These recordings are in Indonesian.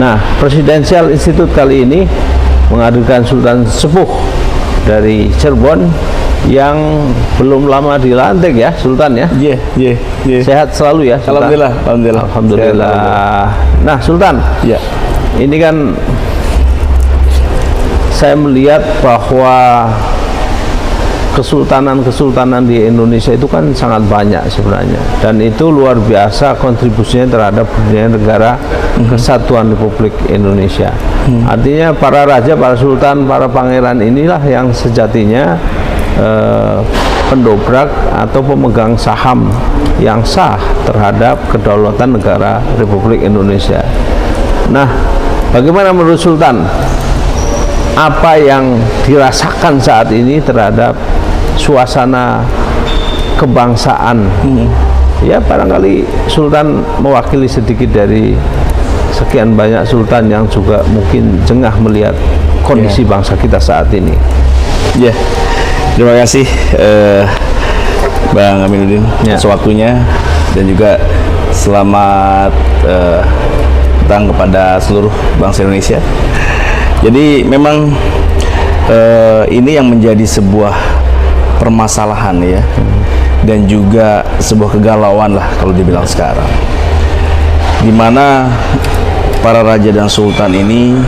Nah, Presidential Institute kali ini menghadirkan Sultan Sepuh dari Cirebon yang belum lama dilantik ya, Sultan ya. Iya. Sehat selalu ya, Sultan? Alhamdulillah. Nah, Sultan. Ya. Ini kan saya melihat bahwa kesultanan di Indonesia itu kan sangat banyak sebenarnya, dan itu luar biasa kontribusinya terhadap berdirinya negara Kesatuan Republik Indonesia. Artinya para raja, para sultan, para pangeran inilah yang sejatinya pendobrak atau pemegang saham yang sah terhadap kedaulatan negara Republik Indonesia. Nah, bagaimana menurut Sultan, apa yang dirasakan saat ini terhadap suasana kebangsaan? Ya, barangkali Sultan mewakili sedikit dari sekian banyak sultan yang juga mungkin jengah melihat kondisi bangsa kita saat ini. Ya, terima kasih Bang Aminuddin atas waktunya, dan juga selamat datang kepada seluruh bangsa Indonesia. Jadi memang ini yang menjadi sebuah permasalahan ya, dan juga sebuah kegalauan lah kalau dibilang sekarang, dimana para raja dan sultan ini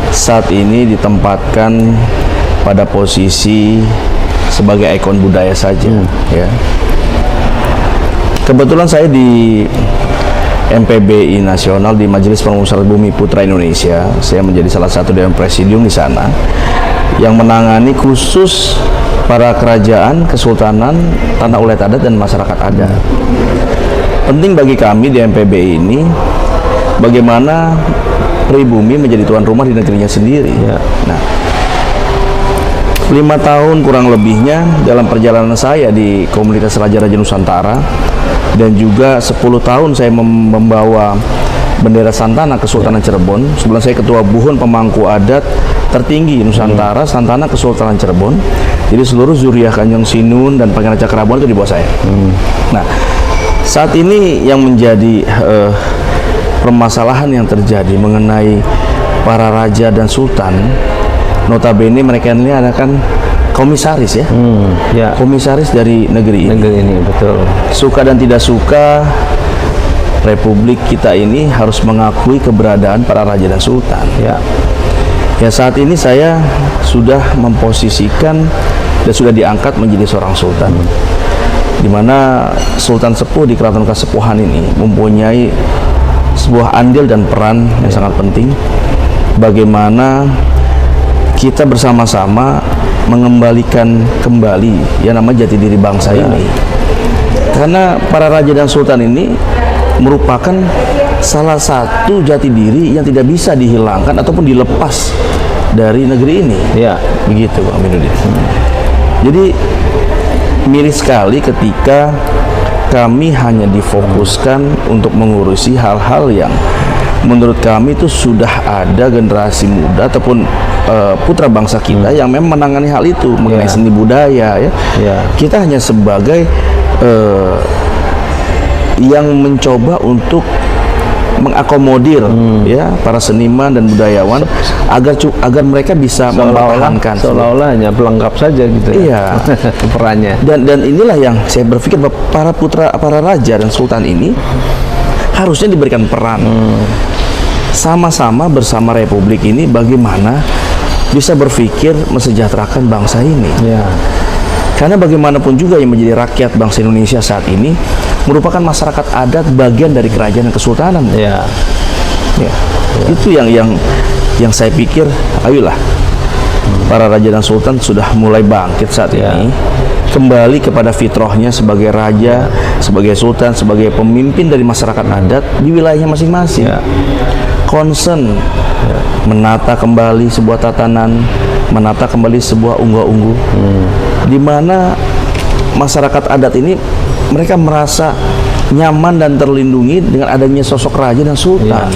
saat ini ditempatkan pada posisi sebagai ikon budaya saja ya. Kebetulan saya di MPBI Nasional, di Majelis Permusyawaratan Bumi Putra Indonesia, saya menjadi salah satu Dewan Presidium di sana yang menangani khusus para kerajaan, kesultanan, tanah ulayat adat dan masyarakat adat. Penting bagi kami di MPBI ini bagaimana pribumi menjadi tuan rumah di negerinya sendiri. Nah, 5 tahun kurang lebihnya dalam perjalanan saya di komunitas Raja-Raja Nusantara, dan juga 10 tahun saya membawa bendera Santana Kesultanan Cirebon. Sebelum saya ketua Buhun Pemangku Adat tertinggi Nusantara, Santana Kesultanan Cirebon. Jadi seluruh zuriat Kanjeng Sinun dan Pangeran Cakrabon itu di bawah saya. Nah, saat ini yang menjadi permasalahan yang terjadi mengenai para raja dan sultan, notabene mereka ini adalah kan komisaris ya, komisaris dari negeri ini. Betul. Suka dan tidak suka, Republik kita ini harus mengakui keberadaan para raja dan sultan. Ya, saat ini saya sudah memposisikan dan sudah diangkat menjadi seorang sultan, di mana Sultan Sepuh di Keraton Kasepuhan ini mempunyai sebuah andil dan peran yang sangat penting. Bagaimana kita bersama-sama mengembalikan kembali yang namanya jati diri bangsa ini, karena para raja dan sultan ini merupakan salah satu jati diri yang tidak bisa dihilangkan ataupun dilepas dari negeri ini. Ya, begitu Bang Aminuddin. Jadi miris sekali ketika kami hanya difokuskan untuk mengurusi hal-hal yang menurut kami itu sudah ada generasi muda ataupun putra bangsa kita yang memang menangani hal itu mengenai seni budaya ya. Kita hanya sebagai yang mencoba untuk mengakomodir ya para seniman dan budayawan agar mereka bisa mempertahankan, seolah-olah hanya pelengkap saja gitu ya. Perannya. Dan inilah yang saya berpikir bahwa para raja dan sultan ini harusnya diberikan peran sama-sama bersama Republik ini, bagaimana bisa berpikir mensejahterakan bangsa ini. Karena bagaimanapun juga yang menjadi rakyat bangsa Indonesia saat ini merupakan masyarakat adat, bagian dari kerajaan dan kesultanan. Itu yang saya pikir, ayolah para raja dan sultan sudah mulai bangkit saat ini, kembali kepada fitrahnya sebagai raja, sebagai sultan, sebagai pemimpin dari masyarakat adat di wilayahnya masing-masing. Concern menata kembali sebuah tatanan, menata kembali sebuah unggah-ungguh, di mana masyarakat adat ini mereka merasa nyaman dan terlindungi dengan adanya sosok raja dan sultan.